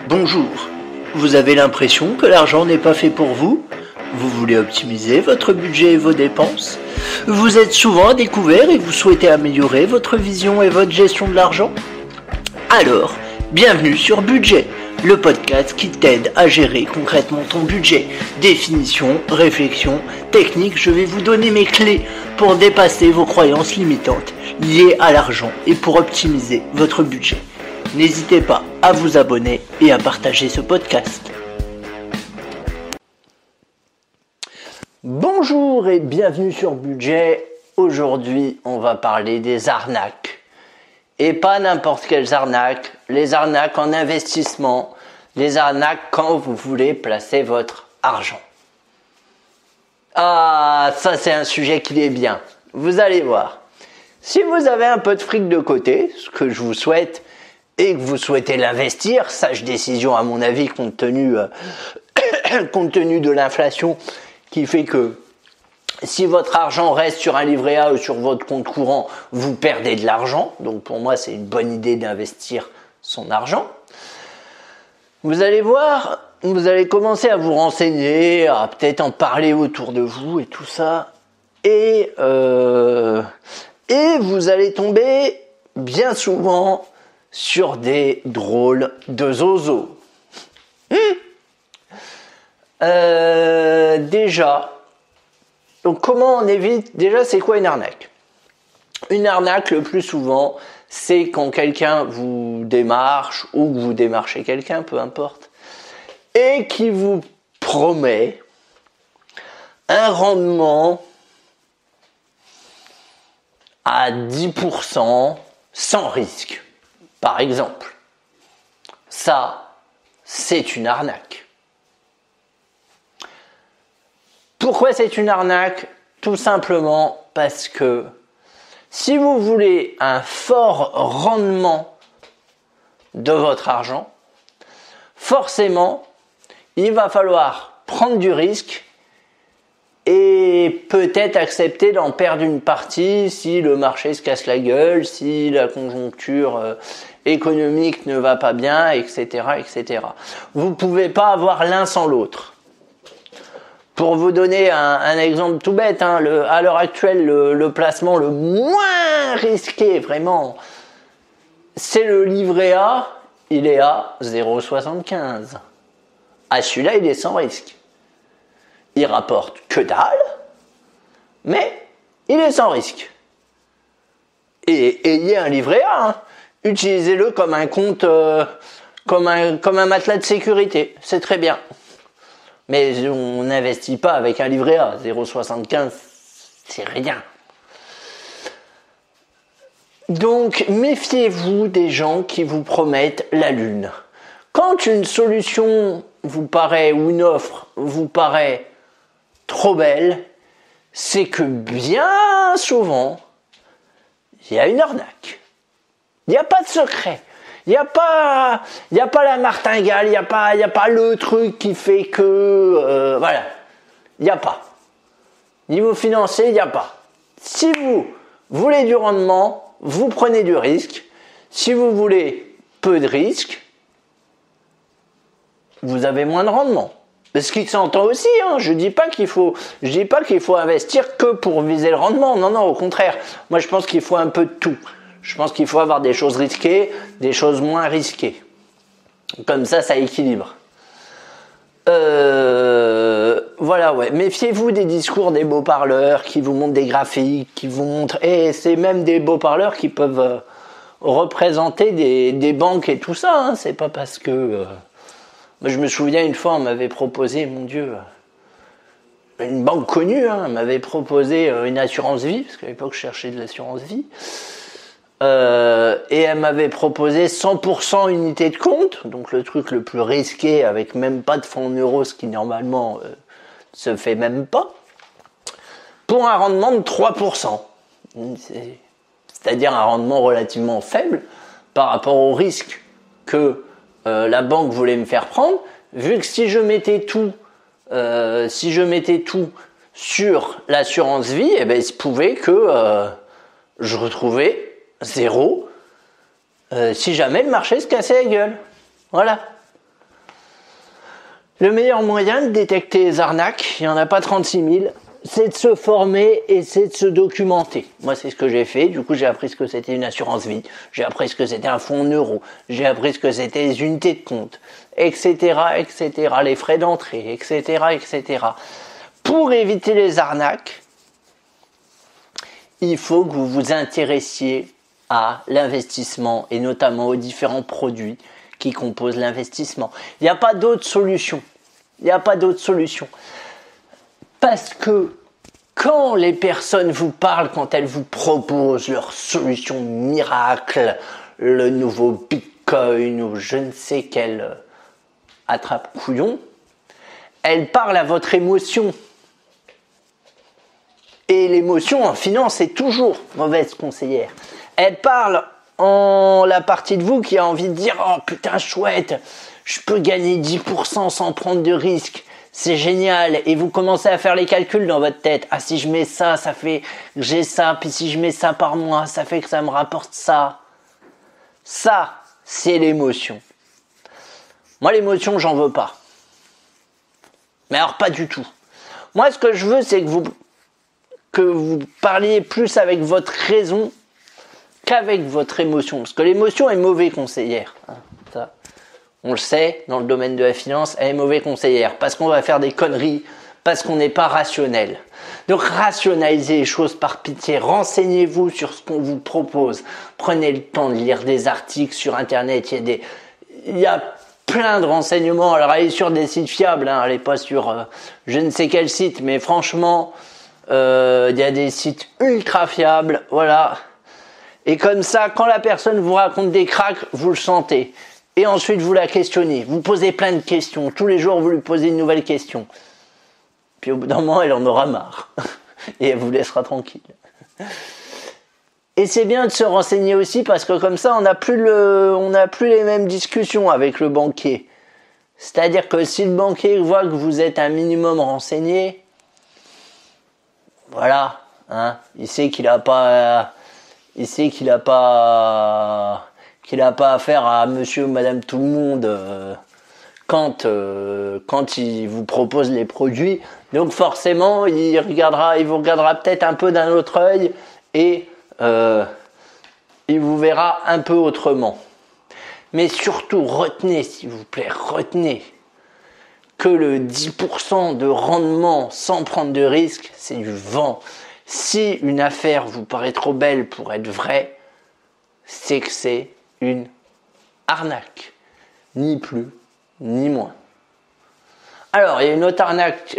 Bonjour, vous avez l'impression que l'argent n'est pas fait pour vous? Vous voulez optimiser votre budget et vos dépenses? Vous êtes souvent à découvert et vous souhaitez améliorer votre vision et votre gestion de l'argent? Alors, bienvenue sur Budget, le podcast qui t'aide à gérer concrètement ton budget. Définition, réflexion, technique, je vais vous donner mes clés pour dépasser vos croyances limitantes liées à l'argent et pour optimiser votre budget. N'hésitez pas à vous abonner et à partager ce podcast. Bonjour et bienvenue sur Budget. Aujourd'hui, on va parler des arnaques. Et pas n'importe quelles arnaques, les arnaques en investissement, les arnaques quand vous voulez placer votre argent. Ah, ça c'est un sujet qui est bien. Vous allez voir. Si vous avez un peu de fric de côté, ce que je vous souhaite, et que vous souhaitez l'investir, sage décision à mon avis compte tenu de l'inflation qui fait que si votre argent reste sur un livret A ou sur votre compte courant, vous perdez de l'argent. Donc pour moi, c'est une bonne idée d'investir son argent. Vous allez voir, vous allez commencer à vous renseigner, à peut-être en parler autour de vous et tout ça. Et vous allez tomber bien souvent sur des drôles de zozos. Déjà, donc comment on évite? Déjà, c'est quoi une arnaque? Une arnaque, le plus souvent, c'est quand quelqu'un vous démarche ou que vous démarchez quelqu'un, peu importe, et qui vous promet un rendement à 10% sans risque. Par exemple, ça, c'est une arnaque. Pourquoi c'est une arnaque? Tout simplement parce que si vous voulez un fort rendement de votre argent, forcément, il va falloir prendre du risque et peut-être accepter d'en perdre une partie si le marché se casse la gueule, si la conjoncture économique ne va pas bien, etc., etc. Vous ne pouvez pas avoir l'un sans l'autre. Pour vous donner un exemple tout bête, à l'heure actuelle, le placement le moins risqué, vraiment, c'est le livret A, il est à 0,75. Ah, celui-là, il est sans risque. Il rapporte que dalle, mais il est sans risque. Et ayez un livret A, hein. Utilisez-le comme un compte, comme un matelas de sécurité, c'est très bien. Mais on n'investit pas avec un livret A, 0,75, c'est rien. Donc méfiez-vous des gens qui vous promettent la lune. Quand une solution vous paraît, ou une offre vous paraît trop belle, c'est que bien souvent, il y a une arnaque. Il n'y a pas de secret. Il n'y a pas la martingale, il n'y a pas le truc qui fait que... voilà. Il n'y a pas. Niveau financier, il n'y a pas. Si vous voulez du rendement, vous prenez du risque. Si vous voulez peu de risque, vous avez moins de rendement. Ce qui s'entend aussi, hein. Je dis pas qu'il faut investir que pour viser le rendement. Non, au contraire. Moi, je pense qu'il faut un peu de tout. Je pense qu'il faut avoir des choses risquées, des choses moins risquées. Comme ça équilibre. Voilà, ouais. Méfiez-vous des discours des beaux parleurs qui vous montrent des graphiques, qui vous montrent... Et c'est même des beaux parleurs qui peuvent représenter des banques et tout ça. Hein. C'est pas parce que... Moi, je me souviens une fois, on m'avait proposé, mon Dieu, une banque connue, hein, m'avait proposé une assurance vie, parce qu'à l'époque, je cherchais de l'assurance vie. Et elle m'avait proposé 100% unité de compte, donc le truc le plus risqué avec même pas de fonds en euros, ce qui normalement se fait même pas, pour un rendement de 3%. C'est-à-dire un rendement relativement faible par rapport au risque que la banque voulait me faire prendre, vu que si je mettais tout sur l'assurance vie, eh ben, il se pouvait que je retrouvais zéro si jamais le marché se cassait la gueule. Voilà. Le meilleur moyen de détecter les arnaques, il n'y en a pas 36 000, c'est de se former et c'est de se documenter. Moi, c'est ce que j'ai fait. Du coup, j'ai appris ce que c'était une assurance vie, j'ai appris ce que c'était un fonds en euros, j'ai appris ce que c'était les unités de compte, etc., etc., les frais d'entrée, etc., etc. Pour éviter les arnaques, il faut que vous vous intéressiez à l'investissement et notamment aux différents produits qui composent l'investissement. Il n'y a pas d'autre solution. Il n'y a pas d'autre solution. Parce que quand les personnes vous parlent, quand elles vous proposent leur solution miracle, le nouveau Bitcoin ou je ne sais quel attrape-couillon, elles parlent à votre émotion. Et l'émotion en finance est toujours mauvaise conseillère. Elle parle en la partie de vous qui a envie de dire « Oh putain chouette, je peux gagner 10% sans prendre de risque, c'est génial !» Et vous commencez à faire les calculs dans votre tête. « Ah si je mets ça, ça fait que j'ai ça, puis si je mets ça par mois, ça fait que ça me rapporte ça. » Ça, c'est l'émotion. Moi l'émotion, j'en veux pas. Mais alors pas du tout. Moi ce que je veux, c'est que vous parliez plus avec votre raison qu'avec votre émotion. Parce que l'émotion est mauvaise conseillère. Ça, on le sait, dans le domaine de la finance, elle est mauvaise conseillère. Parce qu'on va faire des conneries, parce qu'on n'est pas rationnel. Donc rationalisez les choses par pitié. Renseignez-vous sur ce qu'on vous propose. Prenez le temps de lire des articles sur Internet. Il y a plein de renseignements. Alors allez sur des sites fiables. Allez pas sur je ne sais quel site. Mais franchement, il y a des sites ultra fiables. Voilà. Et comme ça, quand la personne vous raconte des cracks, vous le sentez. Et ensuite, vous la questionnez. Vous posez plein de questions. Tous les jours, vous lui posez une nouvelle question. Puis au bout d'un moment, elle en aura marre. Et elle vous laissera tranquille. Et c'est bien de se renseigner aussi parce que comme ça, on n'a plus les mêmes discussions avec le banquier. C'est-à-dire que si le banquier voit que vous êtes un minimum renseigné, voilà, hein, il sait qu'il n'a pas affaire à monsieur ou madame tout le monde quand il vous propose les produits. Donc forcément, il vous regardera peut-être un peu d'un autre œil et il vous verra un peu autrement. Mais surtout, retenez, s'il vous plaît, retenez que le 10% de rendement sans prendre de risque, c'est du vent. Si une affaire vous paraît trop belle pour être vraie, c'est que c'est une arnaque. Ni plus, ni moins. Alors, il y a une autre arnaque,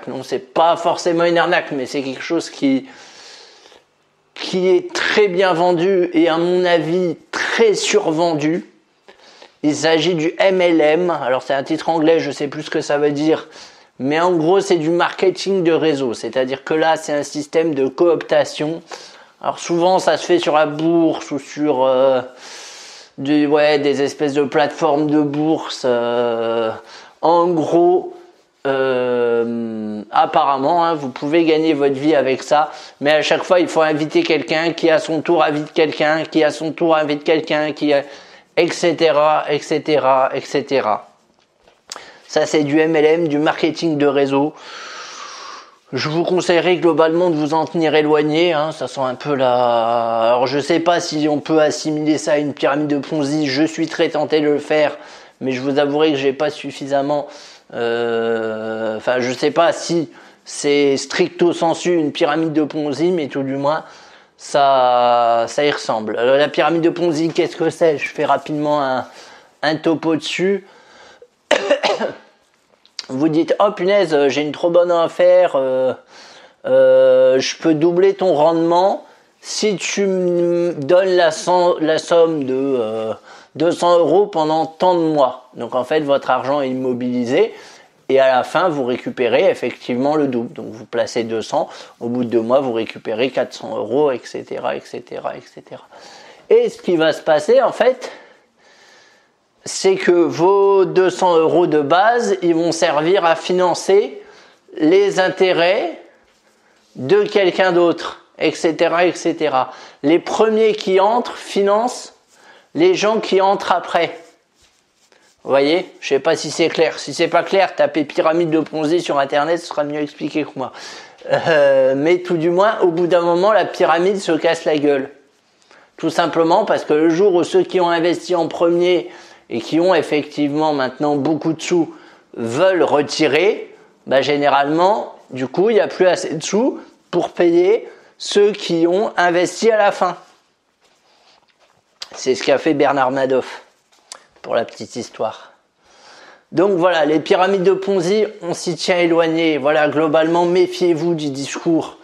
non, c'est pas forcément une arnaque, mais c'est quelque chose qui est très bien vendu et à mon avis très survendu. Il s'agit du MLM. Alors c'est un titre anglais, je sais plus ce que ça veut dire. Mais en gros, c'est du marketing de réseau. C'est-à-dire que là, c'est un système de cooptation. Alors souvent, ça se fait sur la bourse ou sur des espèces de plateformes de bourse. En gros, apparemment, hein, vous pouvez gagner votre vie avec ça. Mais à chaque fois, il faut inviter quelqu'un qui à son tour invite quelqu'un, qui à son tour invite quelqu'un, etc., etc., etc. Ça, c'est du MLM, du marketing de réseau. Je vous conseillerais globalement de vous en tenir éloigné. Hein, ça sent un peu la... Alors, je sais pas si on peut assimiler ça à une pyramide de Ponzi. Je suis très tenté de le faire, mais je vous avouerai que j'ai pas suffisamment... je sais pas si c'est stricto sensu une pyramide de Ponzi, mais tout du moins... Ça y ressemble. Alors, la pyramide de Ponzi, qu'est-ce que c'est? Je fais rapidement un topo dessus. Vous dites, oh punaise, j'ai une trop bonne affaire, je peux doubler ton rendement si tu me donnes la somme de 200 € pendant tant de mois. Donc en fait, votre argent est immobilisé. Et à la fin, vous récupérez effectivement le double. Donc vous placez 200, au bout de 2 mois, vous récupérez 400 €, etc., etc., etc. Et ce qui va se passer, en fait, c'est que vos 200 € de base, ils vont servir à financer les intérêts de quelqu'un d'autre, etc., etc. Les premiers qui entrent financent les gens qui entrent après. Vous voyez? Je sais pas si c'est clair. Si c'est pas clair, tapez pyramide de Ponzi sur internet, ce sera mieux expliqué que moi. Mais tout du moins, au bout d'un moment, la pyramide se casse la gueule. Tout simplement parce que le jour où ceux qui ont investi en premier et qui ont effectivement maintenant beaucoup de sous veulent retirer, bah généralement, du coup, il n'y a plus assez de sous pour payer ceux qui ont investi à la fin. C'est ce qu'a fait Bernard Madoff, pour la petite histoire. Donc voilà, les pyramides de Ponzi, on s'y tient éloigné. Voilà, globalement, méfiez-vous du discours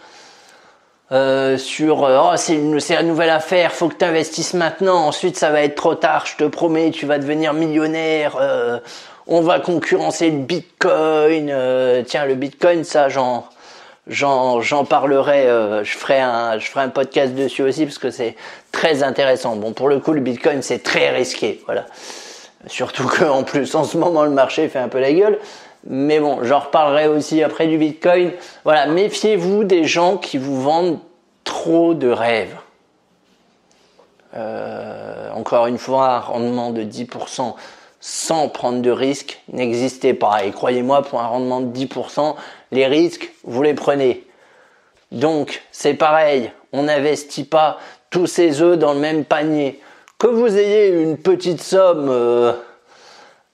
sur oh, c'est la nouvelle affaire, faut que tu investisses maintenant, ensuite ça va être trop tard, je te promets, tu vas devenir millionnaire, on va concurrencer le Bitcoin. Tiens, le Bitcoin, ça, j'en parlerai, je ferai un podcast dessus aussi parce que c'est très intéressant. Bon, pour le coup, le Bitcoin, c'est très risqué, voilà. Surtout qu'en plus, en ce moment, le marché fait un peu la gueule. Mais bon, j'en reparlerai aussi après du Bitcoin. Voilà, méfiez-vous des gens qui vous vendent trop de rêves. Encore une fois, un rendement de 10% sans prendre de risques n'existait pas. Et croyez-moi, pour un rendement de 10%, les risques, vous les prenez. Donc, c'est pareil, on n'investit pas tous ses œufs dans le même panier. Que vous ayez une petite somme,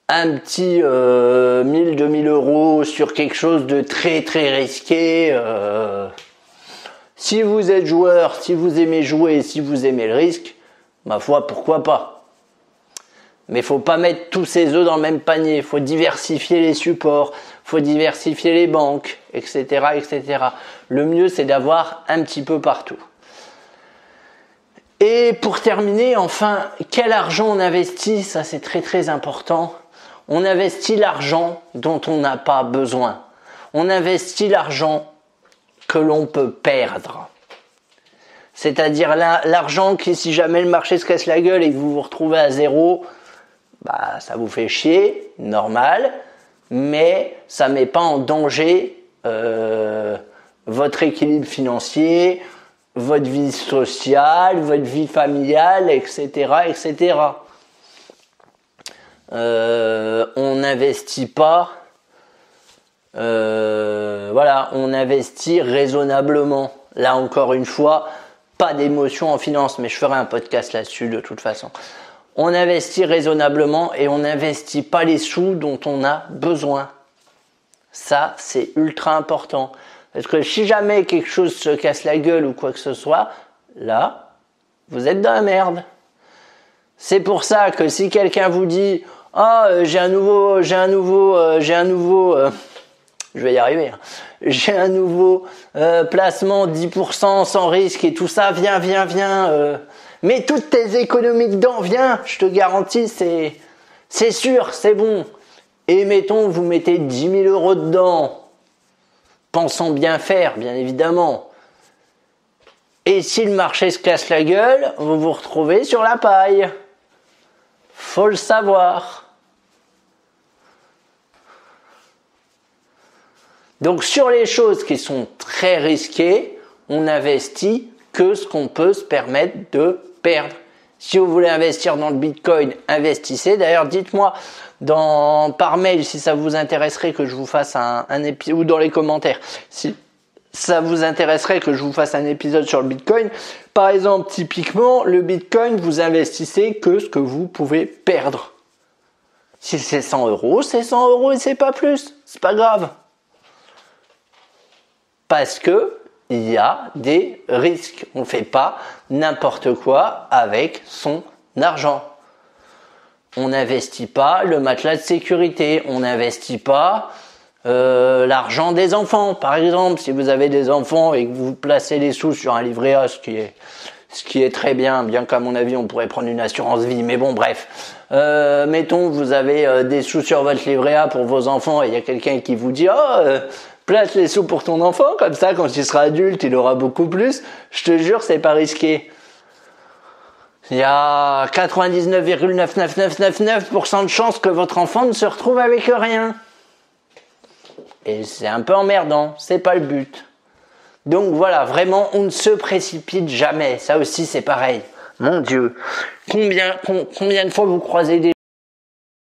un petit 1000, 2000 euros sur quelque chose de très très risqué, si vous êtes joueur, si vous aimez jouer, si vous aimez le risque, ma foi, pourquoi pas. Mais il faut pas mettre tous ses œufs dans le même panier, il faut diversifier les supports, il faut diversifier les banques, etc., etc. Le mieux, c'est d'avoir un petit peu partout. Et pour terminer, enfin, quel argent on investit? Ça, c'est très très important. On investit l'argent dont on n'a pas besoin. On investit l'argent que l'on peut perdre. C'est-à-dire l'argent qui, si jamais le marché se casse la gueule et que vous vous retrouvez à zéro, bah, ça vous fait chier, normal, mais ça ne met pas en danger votre équilibre financier, votre vie sociale, votre vie familiale, etc., etc. On n'investit pas, voilà, on investit raisonnablement. Là encore une fois, pas d'émotion en finance, mais je ferai un podcast là-dessus de toute façon. On investit raisonnablement et on n'investit pas les sous dont on a besoin. Ça, c'est ultra important. Parce que si jamais quelque chose se casse la gueule ou quoi que ce soit, là, vous êtes dans la merde. C'est pour ça que si quelqu'un vous dit « Ah, j'ai un nouveau, je vais y arriver, hein. J'ai un nouveau placement 10% sans risque et tout ça, viens, mets toutes tes économies dedans, viens, je te garantis, c'est sûr, c'est bon. Et mettons, vous mettez 10 000 euros dedans, pensant bien faire, bien évidemment. Et si le marché se casse la gueule, vous vous retrouvez sur la paille. Faut le savoir. Donc sur les choses qui sont très risquées, on n'investit que ce qu'on peut se permettre de perdre. Si vous voulez investir dans le Bitcoin, investissez. D'ailleurs, dites-moi par mail si ça vous intéresserait que je vous fasse un épisode, ou dans les commentaires, si ça vous intéresserait que je vous fasse un épisode sur le Bitcoin. Par exemple, typiquement, le Bitcoin, vous investissez que ce que vous pouvez perdre. Si c'est 100 euros, c'est 100 euros et c'est pas plus. C'est pas grave. Parce que il y a des risques. On ne fait pas n'importe quoi avec son argent. On n'investit pas le matelas de sécurité. On n'investit pas l'argent des enfants. Par exemple, si vous avez des enfants et que vous placez les sous sur un livret A, ce qui est très bien qu'à mon avis on pourrait prendre une assurance vie, mais bon bref. Mettons vous avez des sous sur votre livret A pour vos enfants et il y a quelqu'un qui vous dit place les sous pour ton enfant, comme ça quand il sera adulte il aura beaucoup plus. Je te jure, c'est pas risqué. Il y a 99,99999% de chances que votre enfant ne se retrouve avec rien. Et c'est un peu emmerdant, c'est pas le but. Donc voilà, vraiment, on ne se précipite jamais. Ça aussi, c'est pareil. Mon Dieu, combien de fois vous croisez des